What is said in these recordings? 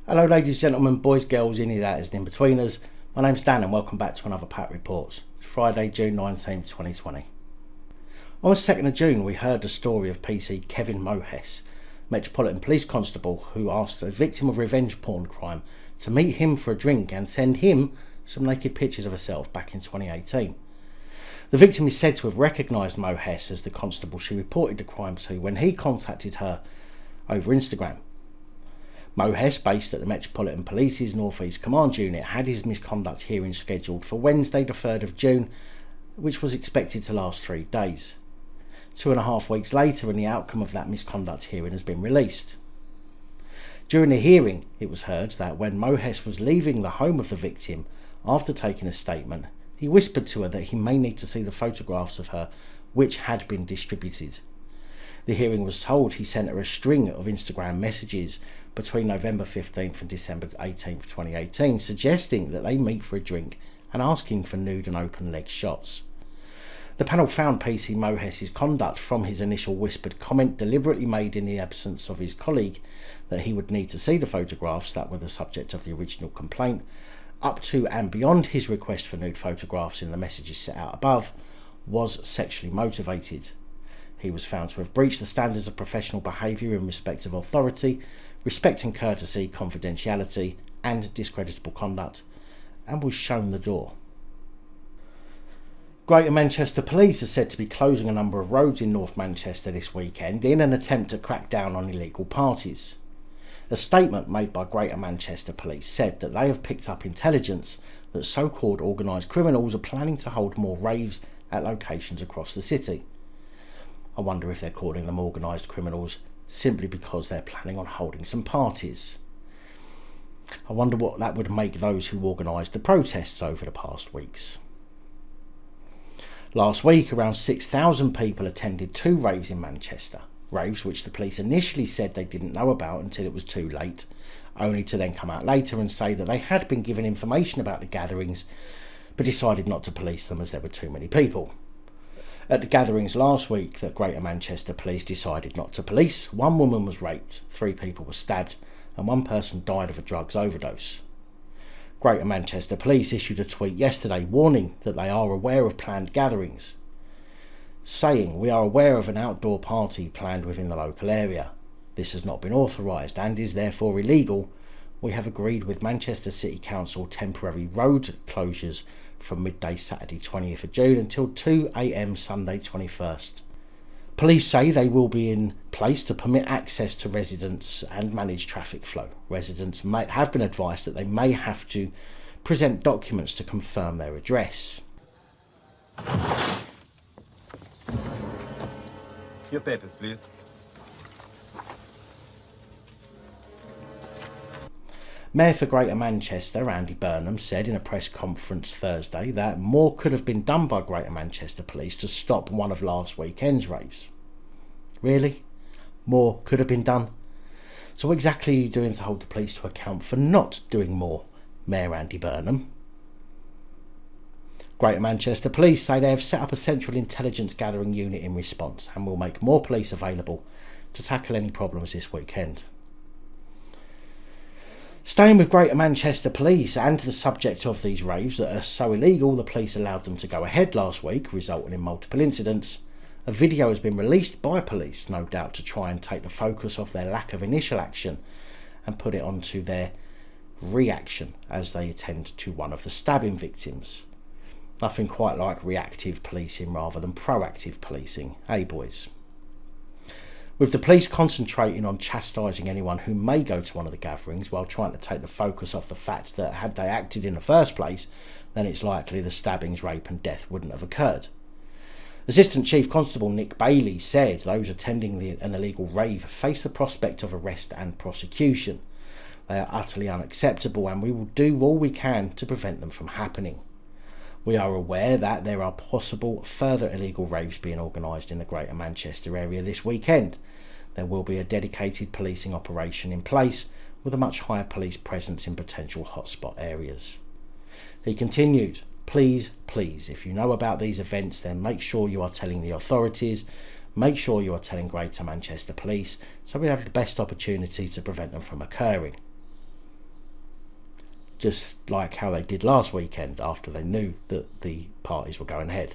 Hello ladies, gentlemen, boys, girls, innies, outers and in-betweeners. My name's Dan and welcome back to another PAP Reports. It's Friday, June 19th, 2020. On the 2nd of June we heard the story of PC Kevin Mohess, Metropolitan Police Constable, who asked a victim of revenge porn crime to meet him for a drink and send him some naked pictures of herself back in 2018. The victim is said to have recognised Mohess as the constable she reported the crime to when he contacted her over Instagram. Mohess, based at the Metropolitan Police's North East Command Unit, had his misconduct hearing scheduled for Wednesday the 3rd of June, which was expected to last 3 days. 2.5 weeks later, and the outcome of that misconduct hearing has been released. During the hearing, it was heard that when Mohess was leaving the home of the victim after taking a statement, he whispered to her that he may need to see the photographs of her which had been distributed. The hearing was told he sent her a string of Instagram messages between November 15th and December 18th, 2018, suggesting that they meet for a drink and asking for nude and open leg shots. The panel found PC Mohess's conduct from his initial whispered comment deliberately made in the absence of his colleague that he would need to see the photographs that were the subject of the original complaint, up to and beyond his request for nude photographs in the messages set out above, was sexually motivated. He was found to have breached the standards of professional behaviour in respect of authority, respect and courtesy, confidentiality and discreditable conduct, and was shown the door. Greater Manchester Police are said to be closing a number of roads in North Manchester this weekend in an attempt to crack down on illegal parties. A statement made by Greater Manchester Police said that they have picked up intelligence that so-called organised criminals are planning to hold more raves at locations across the city. I wonder if they're calling them organised criminals simply because they're planning on holding some parties. I wonder what that would make those who organised the protests over the past weeks. Last week, around 6,000 people attended 2 raves in Manchester. Raves which the police initially said they didn't know about until it was too late, only to then come out later and say that they had been given information about the gatherings but decided not to police them as there were too many people. At the gatherings last week that Greater Manchester Police decided not to police, 1 woman was raped, 3 people were stabbed and 1 person died of a drugs overdose. Greater Manchester Police issued a tweet yesterday warning that they are aware of planned gatherings, saying, "We are aware of an outdoor party planned within the local area. This has not been authorised and is therefore illegal. We have agreed with Manchester City Council temporary road closures from midday Saturday 20th of June until 2 AM Sunday 21st. Police say they will be in place to permit access to residents and manage traffic flow. Residents have been advised that they may have to present documents to confirm their address." Your papers, please. Mayor for Greater Manchester, Andy Burnham, said in a press conference Thursday that more could have been done by Greater Manchester Police to stop one of last weekend's raves. Really? More could have been done? So what exactly are you doing to hold the police to account for not doing more, Mayor Andy Burnham? Greater Manchester Police say they have set up a central intelligence gathering unit in response and will make more police available to tackle any problems this weekend. Staying with Greater Manchester Police and the subject of these raves that are so illegal the police allowed them to go ahead last week, resulting in multiple incidents, a video has been released by police, no doubt to try and take the focus off their lack of initial action and put it onto their reaction as they attend to one of the stabbing victims. Nothing quite like reactive policing rather than proactive policing, eh boys? With the police concentrating on chastising anyone who may go to one of the gatherings while trying to take the focus off the fact that had they acted in the first place, then it's likely the stabbings, rape and death wouldn't have occurred. Assistant Chief Constable Nick Bailey said those attending an illegal rave face the prospect of arrest and prosecution. They are utterly unacceptable and we will do all we can to prevent them from happening. We are aware that there are possible further illegal raves being organised in the Greater Manchester area this weekend. There will be a dedicated policing operation in place with a much higher police presence in potential hotspot areas. He continued, please, if you know about these events then make sure you are telling the authorities, make sure you are telling Greater Manchester Police so we have the best opportunity to prevent them from occurring. just like how they did last weekend after they knew that the parties were going ahead.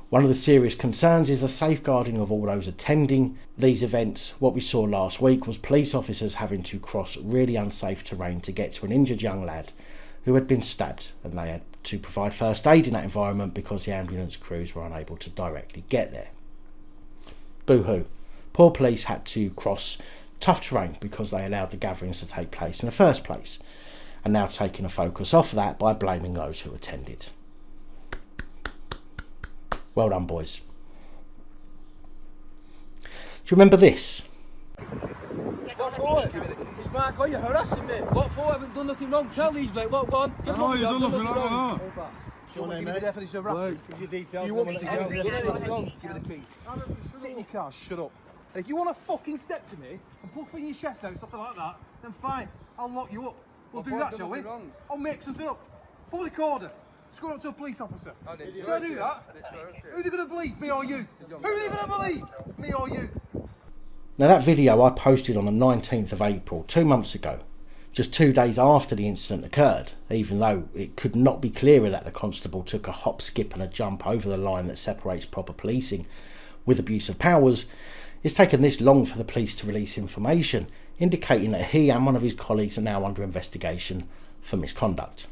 One of the serious concerns is the safeguarding of all those attending these events. What we saw last week was police officers having to cross really unsafe terrain to get to an injured young lad who had been stabbed, and they had to provide first aid in that environment because the ambulance crews were unable to directly get there. Boo-hoo. Poor police had to cross tough terrain because they allowed the gatherings to take place in the first place, and now taking a focus off that by blaming those who attended. Well done, boys. Do you remember this? What for? Smart guy, you're harassing me. What for? I haven't done nothing wrong. Tell these, mate. What, go on. No, you've done nothing wrong. Give me the definition of harassment. Give your details. You want me to give you the key. Sit in your car, shut up. And if you want to fucking step to me and puff in your chest out, something like that, then fine. I'll lock you up. We'll do that, shall we? I'll make something up. Public order. Score up to a police officer. Shall I do that? Who are they going to believe, me or you? Who are they going to believe, me or you? Now, that video I posted on the 19th of April, 2 months ago, just 2 days after the incident occurred, even though it could not be clearer that the constable took a hop, skip and a jump over the line that separates proper policing with abuse of powers. It's taken this long for the police to release information indicating that he and one of his colleagues are now under investigation for misconduct.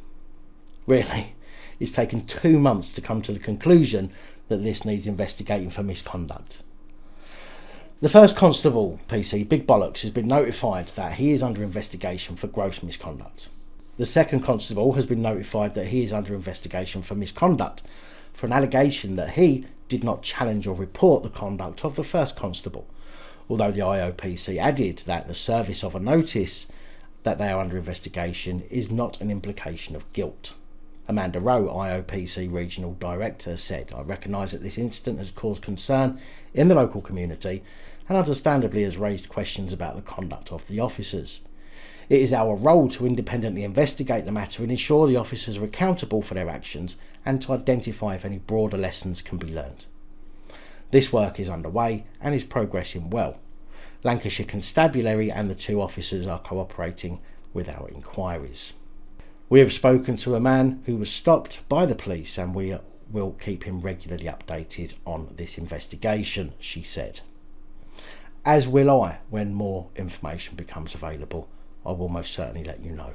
Really, it's taken 2 months to come to the conclusion that this needs investigating for misconduct. The first constable, PC, Big Bollocks, has been notified that he is under investigation for gross misconduct. The second constable has been notified that he is under investigation for misconduct for an allegation that he did not challenge or report the conduct of the first constable, although the IOPC added that the service of a notice that they are under investigation is not an implication of guilt. Amanda Rowe, IOPC Regional Director, said, "I recognise that this incident has caused concern in the local community and understandably has raised questions about the conduct of the officers. It is our role to independently investigate the matter and ensure the officers are accountable for their actions and to identify if any broader lessons can be learned. This work is underway and is progressing well. Lancashire Constabulary and the 2 officers are cooperating with our inquiries. We have spoken to a man who was stopped by the police and we will keep him regularly updated on this investigation," she said. As will I. When more information becomes available, I will most certainly let you know.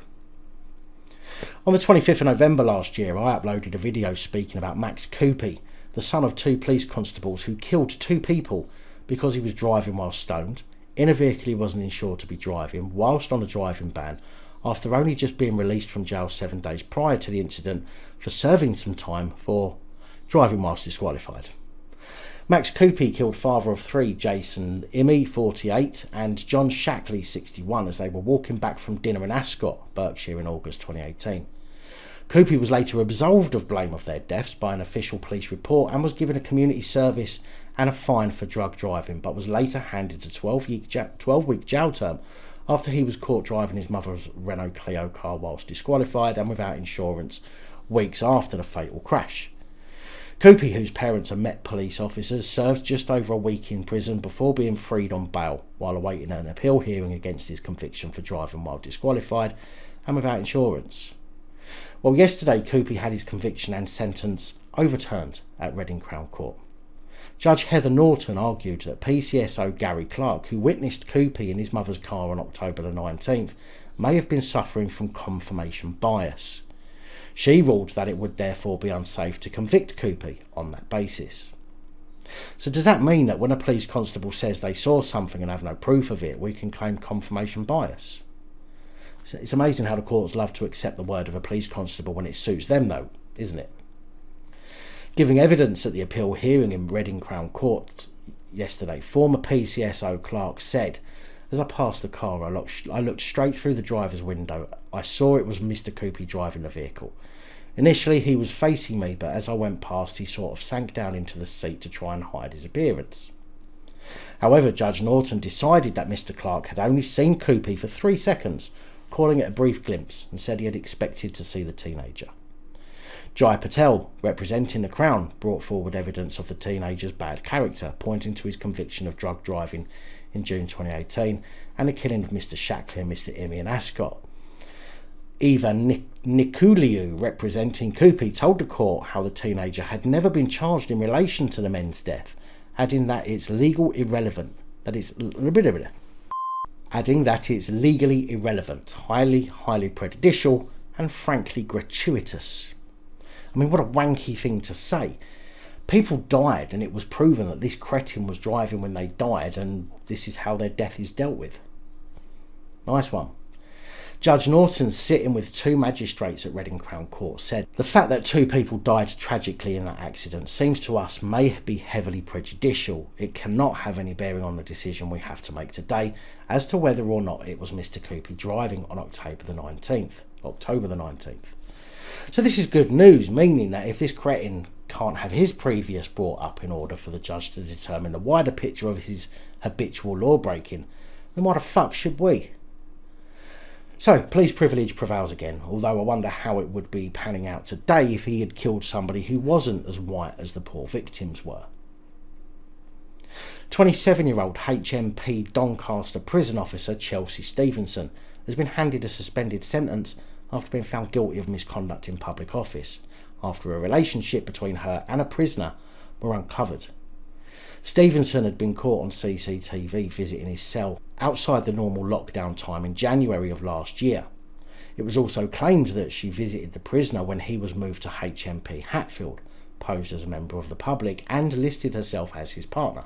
On the 25th of November last year, I uploaded a video speaking about Max Coopey, the son of 2 police constables who killed 2 people because he was driving while stoned, in a vehicle he wasn't insured to be driving, whilst on a driving ban, after only just being released from jail 7 days prior to the incident for serving some time for driving whilst disqualified. Max Coopey killed father of 3, Jason Immy, 48, and John Shackley, 61, as they were walking back from dinner in Ascot, Berkshire, in August 2018. Coopey was later absolved of blame of their deaths by an official police report and was given a community service and a fine for drug driving, but was later handed a 12-week jail term after he was caught driving his mother's Renault Clio car whilst disqualified and without insurance weeks after the fatal crash. Coopey, whose parents are Met police officers, served just over a week in prison before being freed on bail while awaiting an appeal hearing against his conviction for driving while disqualified and without insurance. Well, yesterday Coopey had his conviction and sentence overturned at Reading Crown Court. Judge Heather Norton argued that PCSO Gary Clark, who witnessed Coopey in his mother's car on October the 19th, may have been suffering from confirmation bias. She ruled that it would therefore be unsafe to convict Coopey on that basis. So does that mean that when a police constable says they saw something and have no proof of it, we can claim confirmation bias? It's amazing how the courts love to accept the word of a police constable when it suits them though, isn't it? Giving evidence at the appeal hearing in Reading Crown Court yesterday, former PCSO Clark said, "As I passed the car, I looked straight through the driver's window. I saw it was Mr. Coopey driving the vehicle. Initially he was facing me, but as I went past he sort of sank down into the seat to try and hide his appearance." However, Judge Norton decided that Mr. Clark had only seen Coopey for 3 seconds, calling it a brief glimpse, and said he had expected to see the teenager. Jai Patel, representing the Crown, brought forward evidence of the teenager's bad character, pointing to his conviction of drug driving in June 2018 and the killing of Mr. Shackley and Mr. Immy in Ascot. Eva Nikuliu, representing Kupi, told the court how the teenager had never been charged in relation to the men's death, adding that it's legally irrelevant, highly prejudicial, and frankly gratuitous. I mean, what a wanky thing to say. People died, and it was proven that this cretin was driving when they died, and this is how their death is dealt with. Nice one. Judge Norton, sitting with two magistrates at Reading Crown Court, said, "The fact that two people died tragically in that accident seems to us may be heavily prejudicial. It cannot have any bearing on the decision we have to make today as to whether or not it was Mr. Coopey driving on October the 19th. So this is good news, meaning that if this cretin can't have his previous brought up in order for the judge to determine the wider picture of his habitual law breaking, then why the fuck should we? So, police privilege prevails again, although I wonder how it would be panning out today if he had killed somebody who wasn't as white as the poor victims were. 27-year-old HMP Doncaster prison officer Chelsea Stevenson has been handed a suspended sentence after being found guilty of misconduct in public office, after a relationship between her and a prisoner were uncovered. Stevenson had been caught on CCTV visiting his cell outside the normal lockdown time in January of last year. It was also claimed that she visited the prisoner when he was moved to HMP Hatfield, posed as a member of the public, and listed herself as his partner.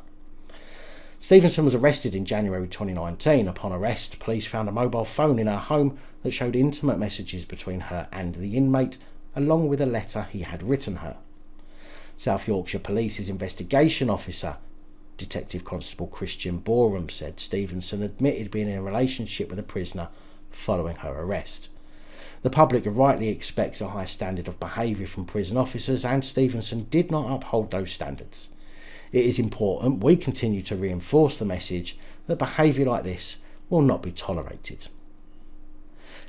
Stevenson was arrested in January 2019. Upon arrest, police found a mobile phone in her home that showed intimate messages between her and the inmate, along with a letter he had written her. South Yorkshire Police's investigation officer, Detective Constable Christian Boreham, said Stevenson admitted being in a relationship with a prisoner following her arrest. The public rightly expects a high standard of behaviour from prison officers, and Stevenson did not uphold those standards. It is important we continue to reinforce the message that behaviour like this will not be tolerated.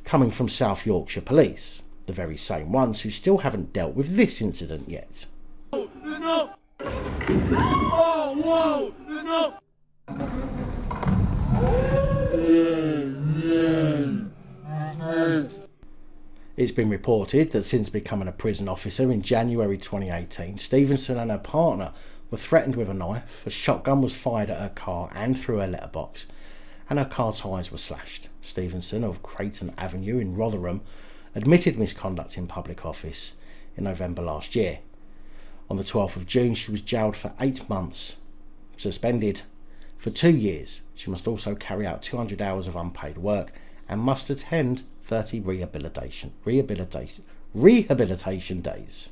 Coming from South Yorkshire Police, the very same ones who still haven't dealt with this incident yet. Enough! Oh, whoa! Enough! It's been reported that since becoming a prison officer in January 2018, Stevenson and her partner were threatened with a knife, a shotgun was fired at her car and through her letterbox, and her car tyres were slashed. Stevenson of Creighton Avenue in Rotherham admitted misconduct in public office in November last year. On the 12th of June, she was jailed for 8 months, suspended for 2 years. She must also carry out 200 hours of unpaid work and must attend 30 rehabilitation days.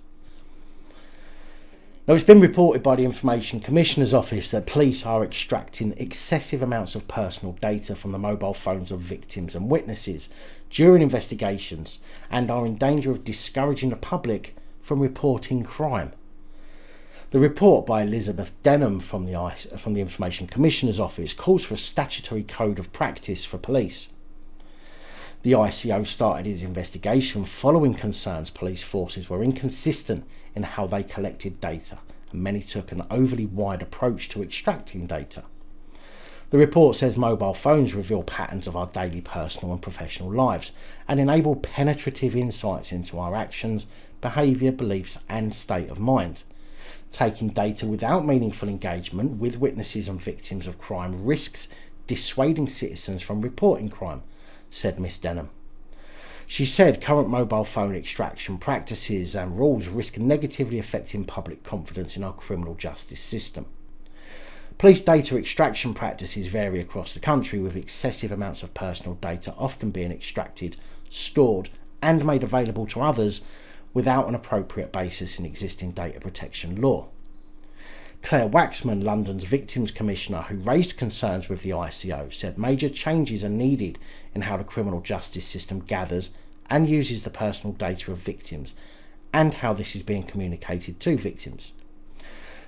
Now, it's been reported by the Information Commissioner's Office that police are extracting excessive amounts of personal data from the mobile phones of victims and witnesses during investigations and are in danger of discouraging the public from reporting crime. The report by Elizabeth Denham from the Information Commissioner's Office calls for a statutory code of practice for police. The ICO started its investigation following concerns police forces were inconsistent in how they collected data, and many took an overly wide approach to extracting data. The report says mobile phones reveal patterns of our daily personal and professional lives and enable penetrative insights into our actions, behaviour, beliefs and state of mind. Taking data without meaningful engagement with witnesses and victims of crime risks dissuading citizens from reporting crime, said Miss Denham. She said current mobile phone extraction practices and rules risk negatively affecting public confidence in our criminal justice system. Police data extraction practices vary across the country, with excessive amounts of personal data often being extracted, stored and made available to others without an appropriate basis in existing data protection law. Claire Waxman, London's Victims Commissioner, who raised concerns with the ICO, said major changes are needed in how the criminal justice system gathers and uses the personal data of victims and how this is being communicated to victims.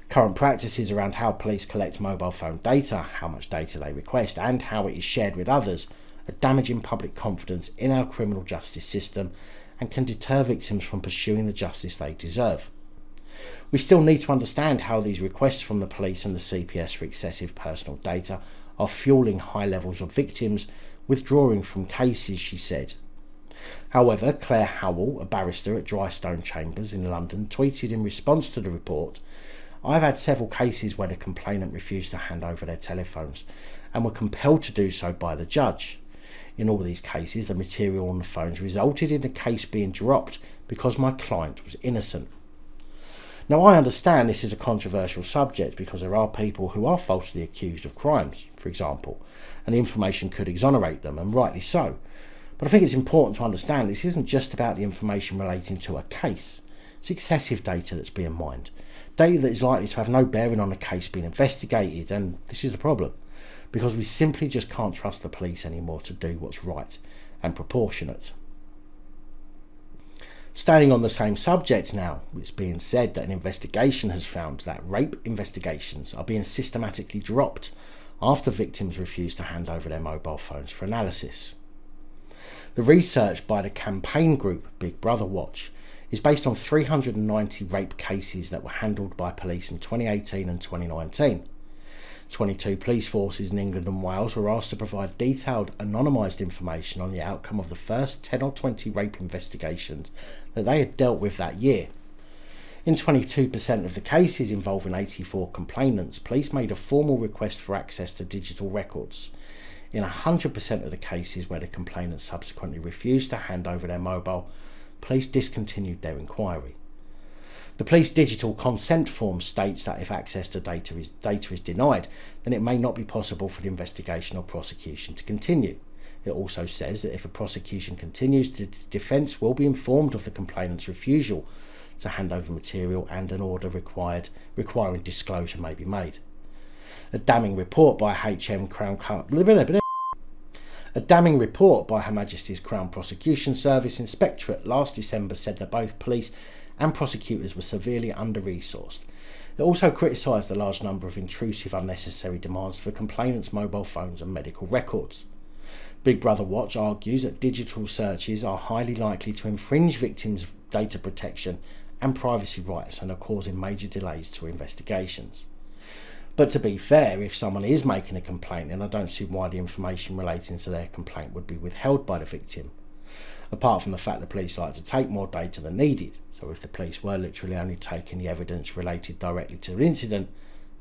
Current practices around how police collect mobile phone data, how much data they request and how it is shared with others are damaging public confidence in our criminal justice system and can deter victims from pursuing the justice they deserve. We still need to understand how these requests from the police and the CPS for excessive personal data are fueling high levels of victims withdrawing from cases, she said. However, Claire Howell, a barrister at Drystone Chambers in London, tweeted in response to the report, "I've had several cases where the complainant refused to hand over their telephones and were compelled to do so by the judge. In all these cases, the material on the phones resulted in the case being dropped because my client was innocent." Now, I understand this is a controversial subject because there are people who are falsely accused of crimes, for example, and the information could exonerate them, and rightly so. But I think it's important to understand this isn't just about the information relating to a case. It's excessive data that's being mined, data that is likely to have no bearing on a case being investigated, and this is the problem, because we simply just can't trust the police anymore to do what's right and proportionate. Staying on the same subject now, it's being said that an investigation has found that rape investigations are being systematically dropped after victims refuse to hand over their mobile phones for analysis. The research by the campaign group Big Brother Watch is based on 390 rape cases that were handled by police in 2018 and 2019. 22 police forces in England and Wales were asked to provide detailed anonymised information on the outcome of the first 10 or 20 rape investigations that they had dealt with that year. In 22% of the cases involving 84 complainants, police made a formal request for access to digital records. In 100% of the cases where the complainants subsequently refused to hand over their mobile, police discontinued their inquiry. The police digital consent form states that if access to data is denied, then it may not be possible for the investigation or prosecution to continue. It also says that if a prosecution continues, the defence will be informed of the complainant's refusal to hand over material, and an order requiring disclosure may be made. A damning report by A damning report by Her Majesty's Crown Prosecution Service Inspectorate last December said that both police and prosecutors were severely under-resourced. It also criticised the large number of intrusive, unnecessary demands for complainants' mobile phones and medical records. Big Brother Watch argues that digital searches are highly likely to infringe victims' data protection and privacy rights and are causing major delays to investigations. But to be fair, if someone is making a complaint, then I don't see why the information relating to their complaint would be withheld by the victim. Apart from the fact the police like to take more data than needed, so if the police were literally only taking the evidence related directly to the incident,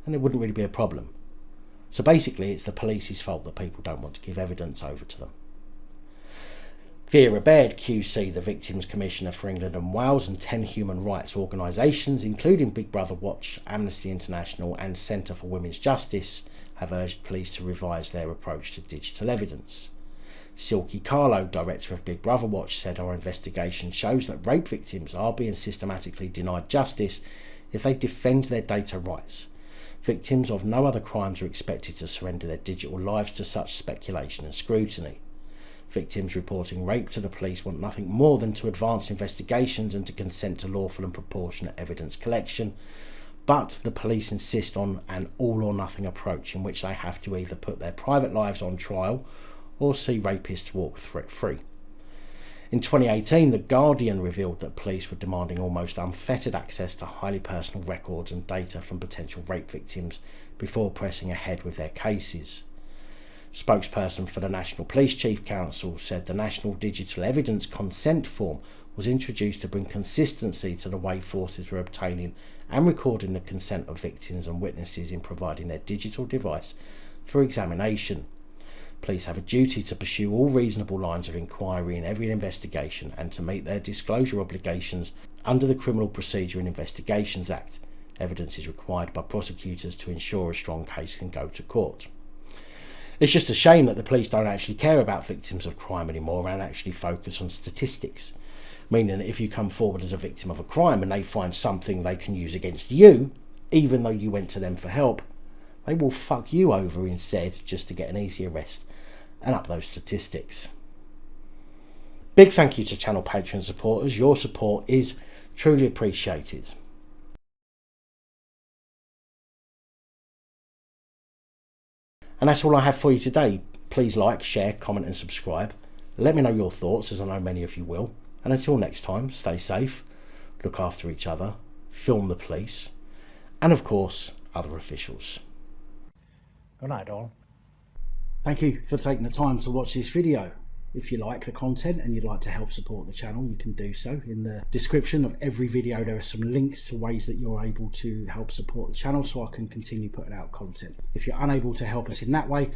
then it wouldn't really be a problem. So basically it's the police's fault that people don't want to give evidence over to them. Vera Baird QC, the Victims Commissioner for England and Wales, and 10 human rights organisations, including Big Brother Watch, Amnesty International and Centre for Women's Justice, have urged police to revise their approach to digital evidence. Silky Carlo, Director of Big Brother Watch, said our investigation shows that rape victims are being systematically denied justice if they defend their data rights. Victims of no other crimes are expected to surrender their digital lives to such speculation and scrutiny. Victims reporting rape to the police want nothing more than to advance investigations and to consent to lawful and proportionate evidence collection, but the police insist on an all-or-nothing approach in which they have to either put their private lives on trial or see rapists walk free. In 2018, The Guardian revealed that police were demanding almost unfettered access to highly personal records and data from potential rape victims before pressing ahead with their cases. Spokesperson for the National Police Chief Council said the National Digital Evidence Consent Form was introduced to bring consistency to the way forces were obtaining and recording the consent of victims and witnesses in providing their digital device for examination. Police have a duty to pursue all reasonable lines of inquiry in every investigation and to meet their disclosure obligations under the Criminal Procedure and Investigations Act. Evidence is required by prosecutors to ensure a strong case can go to court. It's just a shame that the police don't actually care about victims of crime anymore and actually focus on statistics, meaning that if you come forward as a victim of a crime and they find something they can use against you, even though you went to them for help, they will fuck you over instead just to get an easy arrest and up those statistics. Big thank you to channel Patreon supporters. Your support is truly appreciated. And that's all I have for you today. Please like, share, comment and subscribe. Let me know your thoughts, as I know many of you will. And until next time, stay safe, look after each other, film the police, and of course, other officials. Good night, all. Thank you for taking the time to watch this video. If you like the content and you'd like to help support the channel, you can do so. In the description of every video there are some links to ways that you're able to help support the channel so I can continue putting out content. If you're unable to help us in that way,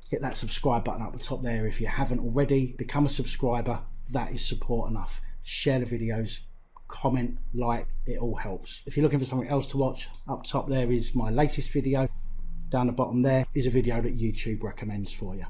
hit that subscribe button up the top there. If you haven't already, become a subscriber. That is support enough. Share the videos, comment, like, it all helps. If you're looking for something else to watch, up top there is my latest video. Down the bottom there is a video that YouTube recommends for you.